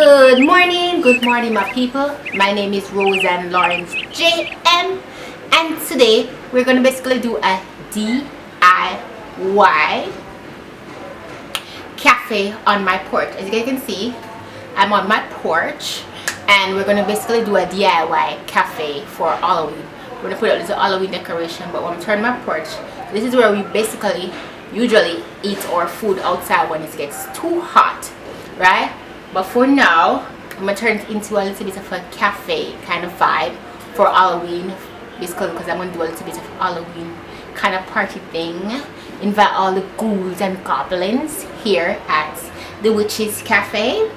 Good morning, my people. My name is Roseanne Lawrence JM, and today we're gonna basically do a DIY cafe on my porch. As you guys can see, I'm on my porch, and we're gonna basically do a DIY cafe for Halloween. We're gonna put out this Halloween decoration, but when I'm turning my porch, this is where we basically usually eat our food outside when it gets too hot, right? But for now, I'm gonna turn it into a little bit of a cafe kind of vibe for Halloween, basically because I'm gonna do a little bit of Halloween kind of party thing. Invite all the ghouls and goblins here at the Witch's Cafe.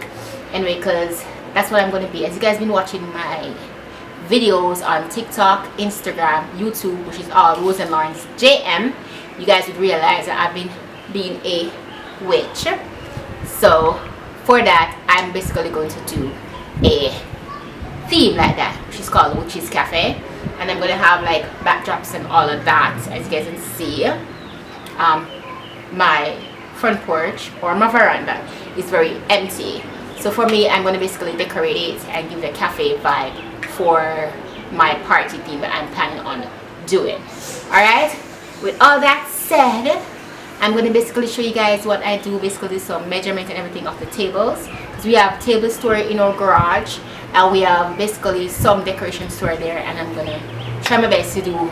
Anyway, because that's what I'm gonna be. As you guys been watching my videos on TikTok, Instagram, YouTube, which is all Rose and Lawrence JM, you guys would realize that I've been being a witch. So for that, I'm basically going to do a theme like that, which is called Witch's Cafe, and I'm gonna have like backdrops and all of that. As you guys can see, my front porch or my veranda is very empty, so for me, I'm gonna basically decorate it and give the cafe vibe for my party theme that I'm planning on doing. All right, with all that said, I'm going to basically show you guys what I do, basically some measurement and everything of the tables, because we have table store in our garage and we have basically some decoration store there, and I'm going to try my best to do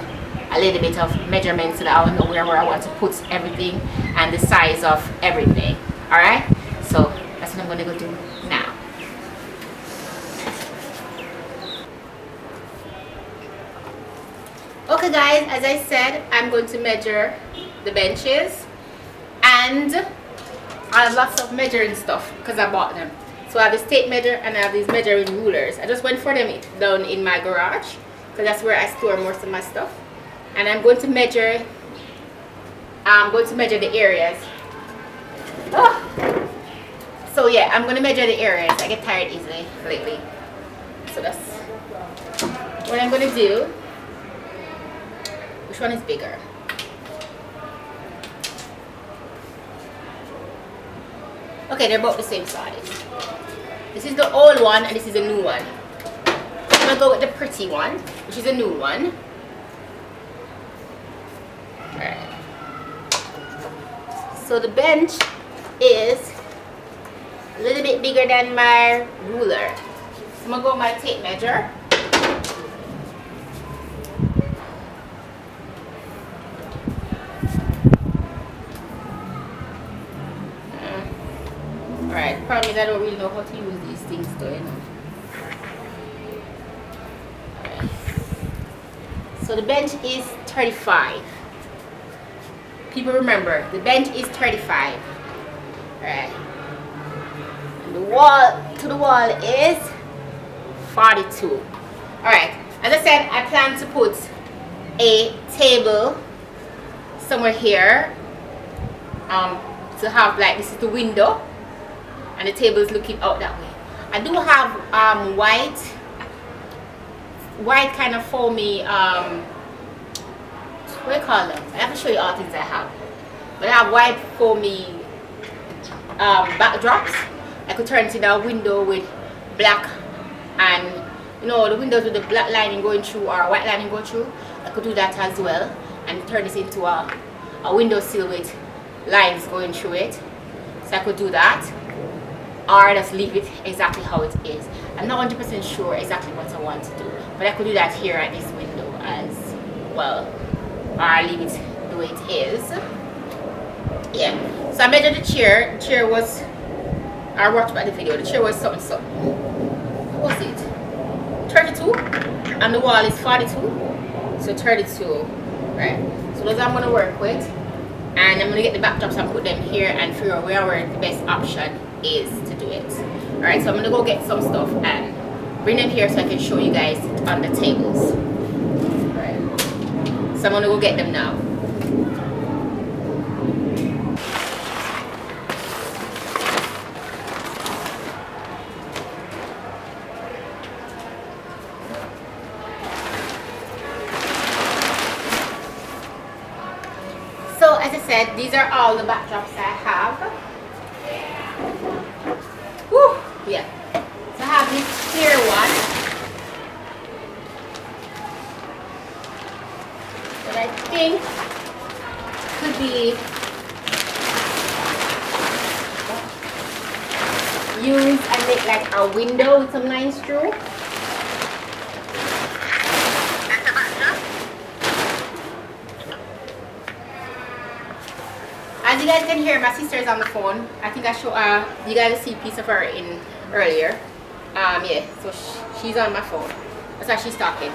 a little bit of measurements so that I know where I want to put everything and the size of everything. Alright, so that's what I'm going to go do now. Okay guys, as I said, I'm going to measure the benches, and I have lots of measuring stuff because I bought them. So I have this tape measure and I have these measuring rulers. I just went for them down in my garage because that's where I store most of my stuff. And I'm going to measure the areas. Oh. So yeah, I'm going to measure the areas. I get tired easily lately. So that's what I'm going to do. Which one is bigger? Okay, they're both the same size. This is the old one and this is a new one. I'm gonna go with the pretty one, which is a new one. Alright. So the bench is a little bit bigger than my ruler. So I'm gonna go with my tape measure. Alright, problem is I don't really know how to use these things though, you know. Alright. So the bench is 35. People remember, the bench is 35. Alright. And the wall to the wall is 42. Alright. As I said, I plan to put a table somewhere here. To have like, this is the window. And the table is looking out that way. I do have white kind of foamy, what do you call them? I have to show you all things I have. But I have white foamy backdrops. I could turn it into a window with black, and you know, the windows with the black lining going through or white lining going through. I could do that as well and turn this into a window sill with lines going through it. So I could do that, or just leave it exactly how it is. I'm not 100% sure exactly what I want to do, but I could do that here at this window as well, or I leave it the way it is. Yeah, so I measured the chair. The chair was, I watched by the video, the chair was something. What was it? 32, and the wall is 42, so 32, right? So those I'm going to work with, and I'm going to get the backdrops and put them here and figure out where the best option is to do it. Alright, so I'm gonna go get some stuff and bring them here so I can show you guys on the tables. Alright, so I'm gonna go get them now. So as I said, these are all the backdrops I have. Woo! Yeah. clear one that I think could be used and make like a window with some lines through. As you guys can hear, my sister is on the phone. I think I show you guys see a piece of her in earlier. Yeah, so she's on my phone. That's why she's talking.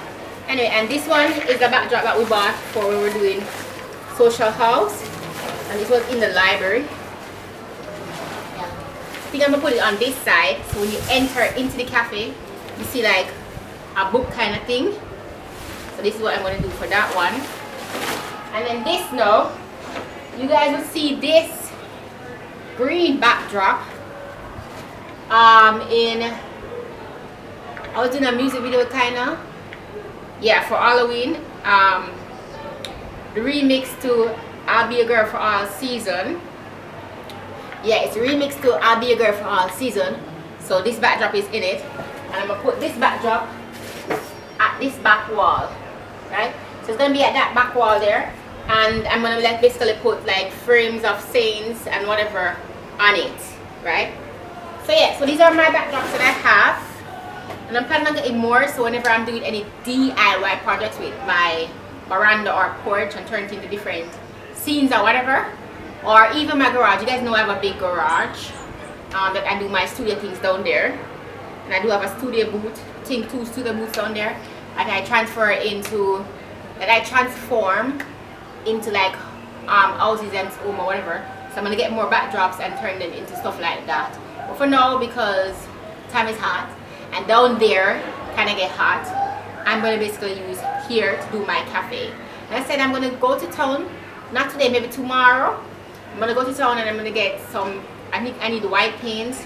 Anyway, and this one is the backdrop that we bought for when we were doing social house, and this was in the library. Yeah. I think I'm gonna put it on this side, so when you enter into the cafe, you see like a book kind of thing. So this is what I'm gonna do for that one. And then this now, you guys will see this green backdrop. I was doing a music video kinda. Yeah, for Halloween. The remix to I'll Be a Girl for All Season. Yeah, it's a remix to I'll Be a Girl for All Season. So this backdrop is in it. And I'm gonna put this backdrop at this back wall. Right? So it's gonna be at that back wall there. And I'm gonna like basically put like frames of sayings and whatever on it. Right? So yeah, so these are my backdrops that I have. And I'm planning on getting more, so whenever I'm doing any DIY projects with my veranda or porch and turn it into different scenes or whatever, or even my garage. You guys know I have a big garage that I do my studio things down there, and I do have a studio booth thing, 2 studio booths down there that I transform into like houses and home or whatever. So I'm gonna get more backdrops and turn them into stuff like that. But for now, because time is hot and down there kind of get hot, I'm going to basically use here to do my cafe. And I said I'm going to go to town, not today, maybe tomorrow. I'm going to go to town and I'm going to get some, I think I need white paints,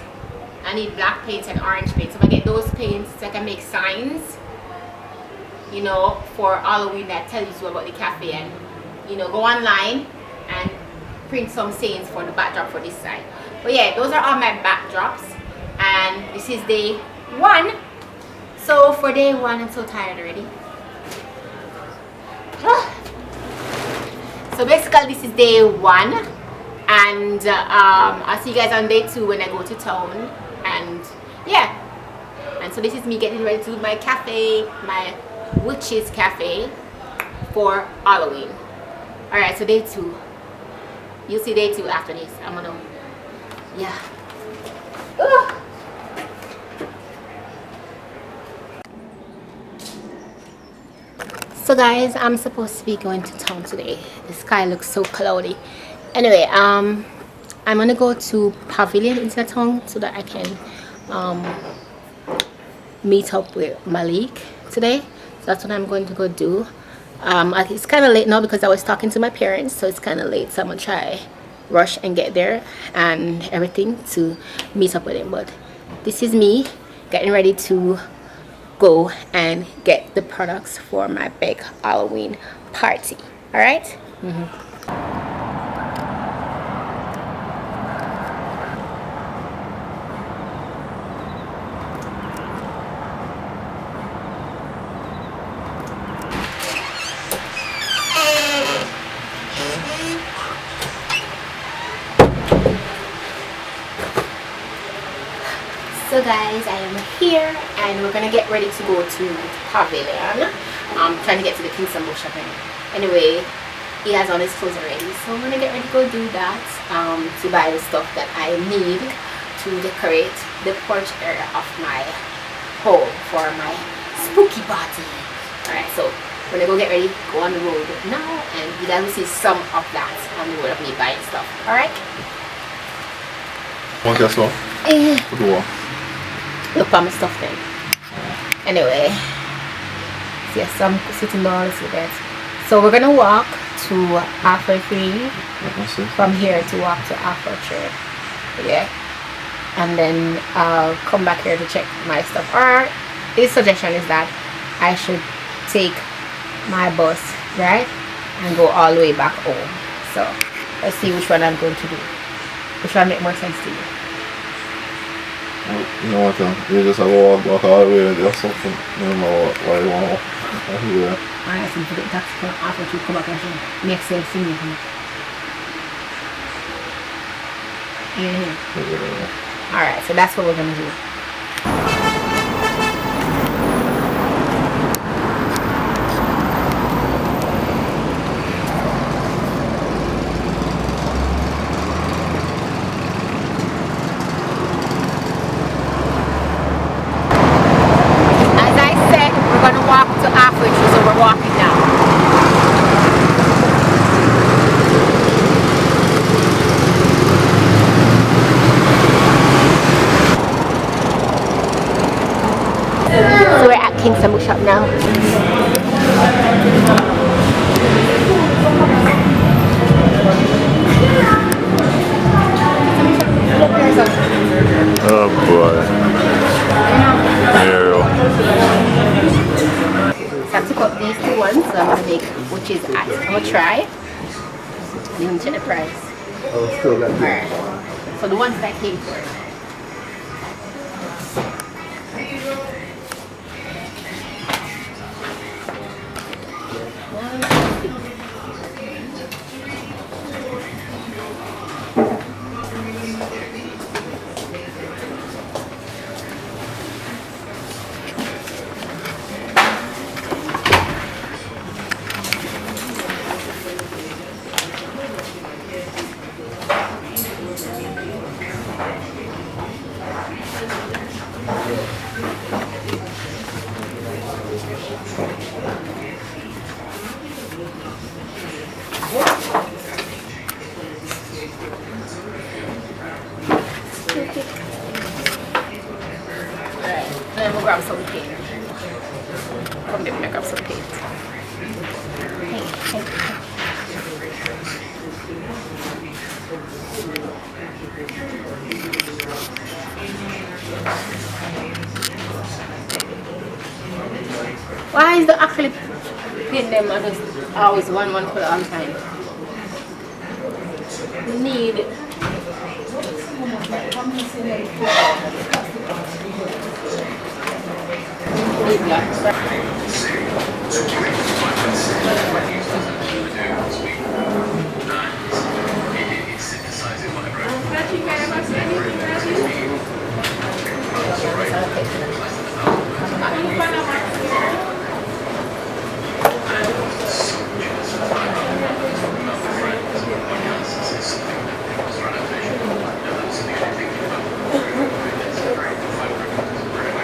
I need black paints and orange paints. So I'm going to get those paints so I can make signs, you know, for Halloween that tells you about the cafe, and, you know, go online and print some sayings for the backdrop for this side. But yeah, those are all my backdrops, and this is day 1. So for day 1, I'm so tired already. So basically this is day 1, and I'll see you guys on day 2 when I go to town. And yeah, and so this is me getting ready to do my cafe, my witch's cafe for Halloween. Alright, so day 2, you'll see day 2 after this. I'm gonna, yeah. Ugh. So guys, I'm supposed to be going to town today. The sky looks so cloudy. Anyway, I'm gonna go to Pavilion into town so that I can meet up with Malik today. So that's what I'm going to go do. It's kind of late now because I was talking to my parents, so it's kind of late. So I'm gonna try rush and get there and everything to meet up with him. But this is me getting ready to go and get the products for my big Halloween party. All right. So guys, I am here and we're gonna get ready to go to Pavilion. Trying to get to the Kingston Book Shopping. Anyway, he has all his clothes already, so I'm gonna get ready to go do that, to buy the stuff that I need to decorate the porch area of my home for my spooky party. Alright, so we're gonna go get ready, go on the road now, and you guys will see some of that on the road of me buying stuff. Alright? Want that stuff? Look for my stuff then. Anyway, yes, I'm sitting down to that. So we're gonna walk to Afro 3 from here to walk to Afro Trade. Yeah, and then I'll come back here to check my stuff. Or his suggestion is that I should take my bus, right, and go all the way back home. So let's see which one I'm going to do. Which one make more sense to you? you know what, you just have to walk back all the way or something. You don't know what you want to do. I asked him to get taxi for after you come back and say, make sense to me. Alright, so that's what we're gonna do. As I said, we're gonna walk to Africa, so we're walking now. So we're at Kingston Bookshop now. Oh boy. Ariel. So I took out these two ones, so I'm gonna make, which is I'm gonna try. And then check the price. Oh, still got Alright. So the ones that I came for. And then we'll grab some paint. From there, we'll grab some paint. Why is the acrylic paint them and just always one color all the time? We need black.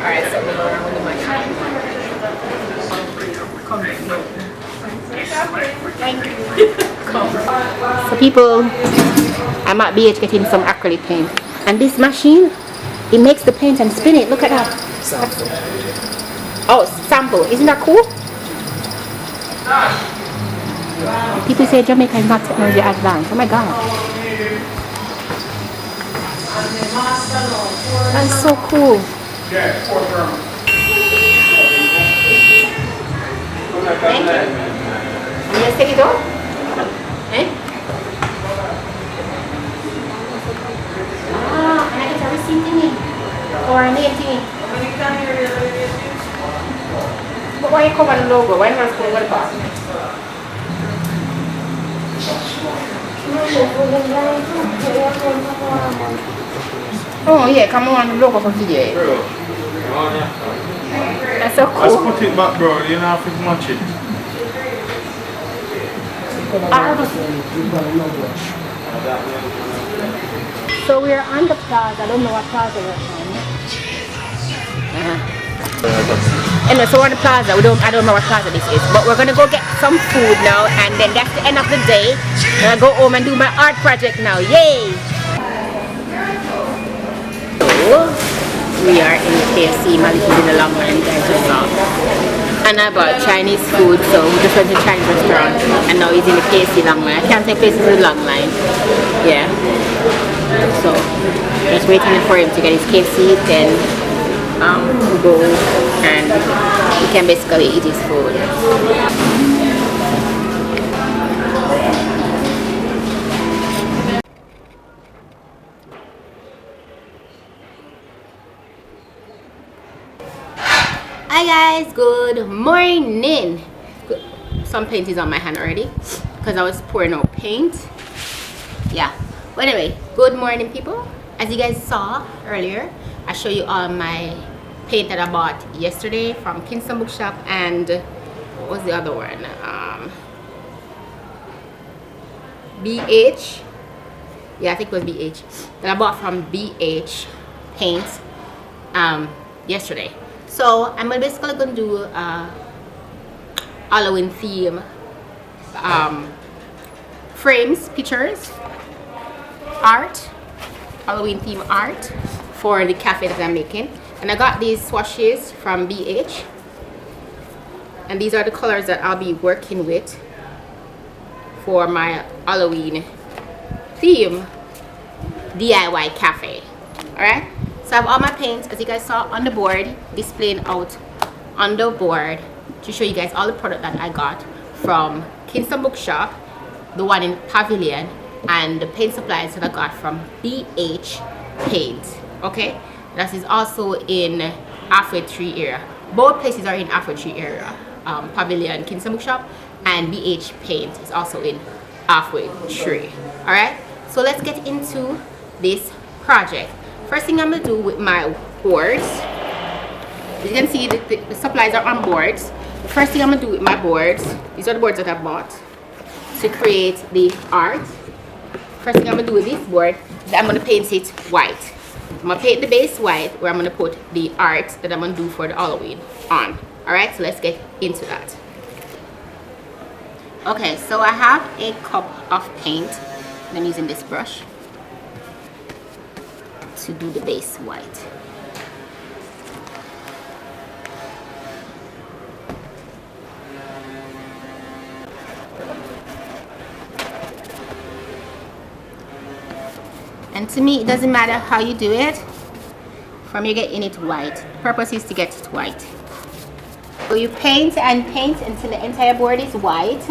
Alright, so we'll go around with the mic. Thank you. So people, I'm at BH getting some acrylic paint. And this machine, it makes the paint and spin it. Look at that. Sample. Oh, sample. Isn't that cool? People say Jamaica is not technology advanced. Oh my god. That's so cool. Thank you. You just take it off? Eh? Ah, and I get a receipt thingy. Or a name thingy. But why you cover the logo? Why not go to the back? Oh yeah, come on, the logo from today. That's so cool. Let's put it back, bro. You don't have to match it. So we're on the plaza. I don't know what plaza we're on. Anyway, so we're on the plaza. I don't know what plaza this is. But we're gonna go get some food now, and then that's the end of the day. I'm gonna go home and do my art project now. Yay! So, we are in KFC. Malik is in the long line, guys just saw. And I bought Chinese food, so we just went to a Chinese restaurant, and now he's in the KFC long line. I can't take places in the long line. Yeah. So, just waiting for him to get his KFC, then go and he can basically eat his food. Hi guys, good morning. Some paint is on my hand already because I was pouring out paint. Yeah, but anyway, good morning people. As you guys saw earlier, I show you all my paint that I bought yesterday from Kingston Bookshop, and what was the other one? BH. Yeah, I think it was BH that I bought from BH Paint yesterday. So I'm basically gonna do Halloween theme frames, pictures, art, Halloween theme art for the cafe that I'm making. And I got these swatches from BH, and these are the colors that I'll be working with for my Halloween theme DIY cafe. Alright, so I have all my paints, as you guys saw, on the board, displaying out on the board to show you guys all the product that I got from Kingston Bookshop, the one in Pavilion, and the paint supplies that I got from BH Paint. Okay, that is also in Halfway Tree area. Both places are in Halfway Tree area. Pavilion, Kingston Bookshop, and BH Paint is also in Halfway Tree. All right, so let's get into this project. First thing I'm gonna do with my boards, as you can see, the supplies are on boards. The first thing I'm gonna do with my boards, these are the boards that I bought to create the art. First thing I'm gonna do with this board is I'm gonna paint it white. I'm gonna paint the base white, where I'm gonna put the art that I'm gonna do for the Halloween on. All right, so let's get into that. Okay, so I have a cup of paint, and I'm using this brush to do the base white. And to me, it doesn't matter how you do it, from you getting it white. The purpose is to get it white. So you paint and paint until the entire board is white.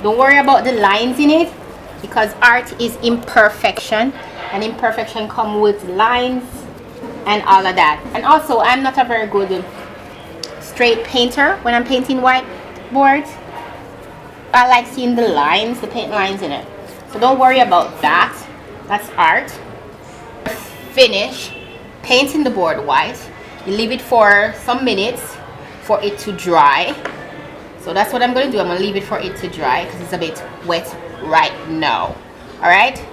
Don't worry about the lines in it, because art is imperfection, and imperfection comes with lines and all of that. And also, I'm not a very good straight painter when I'm painting white boards. I like seeing the lines, the paint lines in it. So don't worry about that. That's art. Finish painting the board white. You leave it for some minutes for it to dry. So that's what I'm going to do. I'm going to leave it for it to dry because it's a bit wet right now. Alright,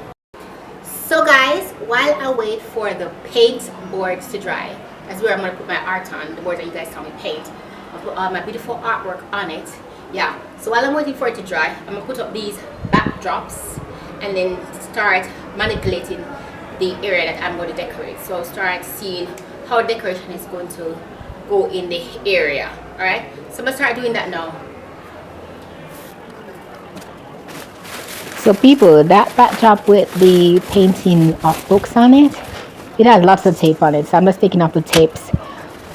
so guys, while I wait for the paint boards to dry, that's where I'm going to put my art on, the board that you guys saw me paint. I'll put all my beautiful artwork on it. Yeah, so while I'm waiting for it to dry, I'm going to put up these backdrops and then start manipulating the area that I'm going to decorate. So I'll start seeing how decoration is going to go in the area. Alright, so I'm going to start doing that now. So people, that backdrop with the painting of books on it, it has lots of tape on it, so I'm just taking off the tapes.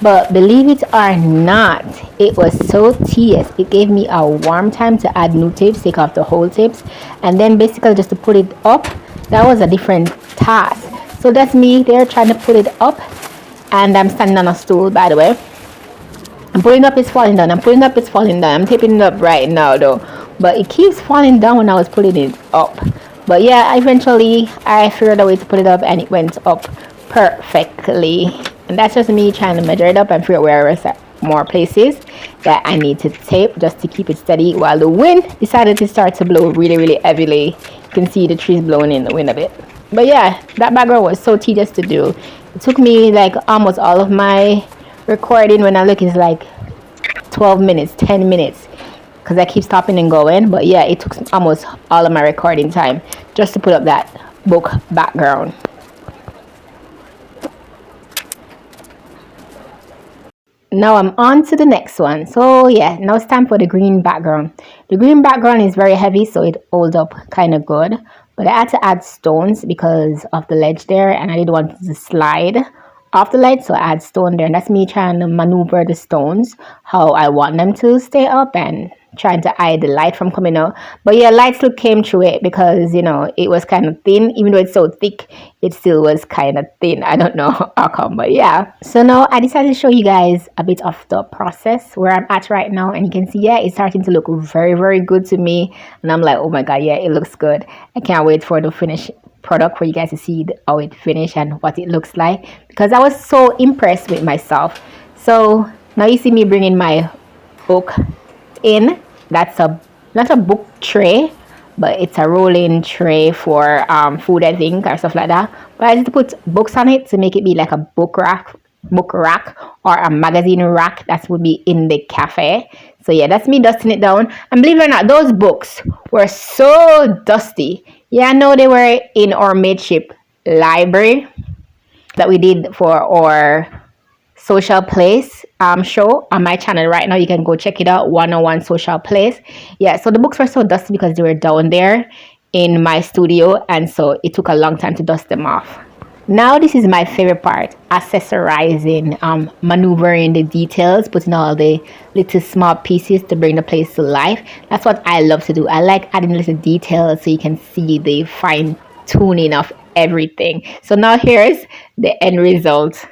But believe it or not, it was so tedious. It gave me a warm time to add new tapes, take off the whole tapes, and then basically just to put it up, that was a different task. So that's me there trying to put it up, and I'm standing on a stool, by the way. I'm putting up, it's falling down. I'm putting up, it's falling down. I'm taping it up right now though, but it keeps falling down when I was putting it up. But yeah, eventually I figured a way to put it up, and it went up perfectly. And that's just me trying to measure it up and figure out where there are more places that I need to tape just to keep it steady while the wind decided to start to blow really heavily. You can see the trees blowing in the wind a bit. But yeah, that background was so tedious to do. It took me like almost all of my recording. When I look, it's like 12 minutes, 10 minutes, because I keep stopping and going. But yeah, it took almost all of my recording time just to put up that book background. Now I'm on to the next one. So yeah, now it's time for the green background. The green background is very heavy, so it holds up kind of good. But I had to add stones because of the ledge there, and I didn't want it to slide off the light, so I add stone there, and that's me trying to maneuver the stones how I want them to stay up and trying to hide the light from coming out. But yeah, light still came through it because it was kind of thin. Even though it's so thick, it still was kind of thin. I don't know how come, but yeah. So now I decided to show you guys a bit of the process where I'm at right now, and you can see, yeah, it's starting to look very, very good to me, and I'm like, oh my god, yeah, it looks good. I can't wait for the finished product for you guys to see how it finished and what it looks like, because I was so impressed with myself. So now you see me bringing my book in. That's a not a book tray, but it's a rolling tray for food, I think, or stuff like that. But I just put books on it to make it be like a book rack or a magazine rack that would be in the cafe. So yeah, that's me dusting it down. And believe it or not, those books were so dusty. Yeah, I know they were in our mateship library that we did for our social place show on my channel right now. You can go check it out, 101 Social Place. Yeah, so the books were so dusty because they were down there in my studio, and so it took a long time to dust them off. Now this is my favorite part, accessorizing, maneuvering the details, putting all the little small pieces to bring the place to life. That's what I love to do. I like adding little details so you can see the fine tuning of everything. So now here's the end result.